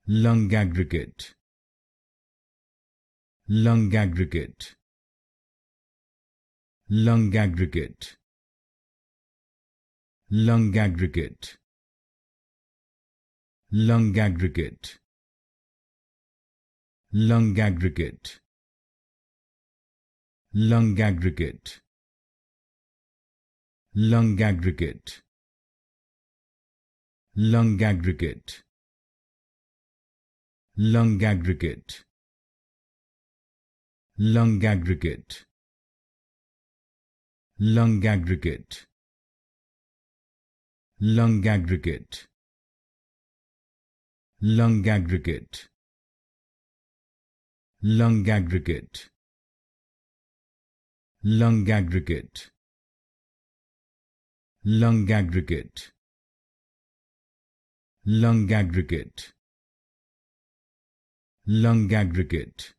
Lungaggregate, Lungaggregate, Lungaggregate, Lungaggregate, Lungaggregate, Lungaggregate, Lungaggregate, Lungaggregate, Lungaggregate, Lungaggregate, Lungaggregate, Lungaggregate, Lungaggregate, Lungaggregate, Lungaggregate, Lungaggregate, Lungaggregate, Lungaggregate, Lungaggregate,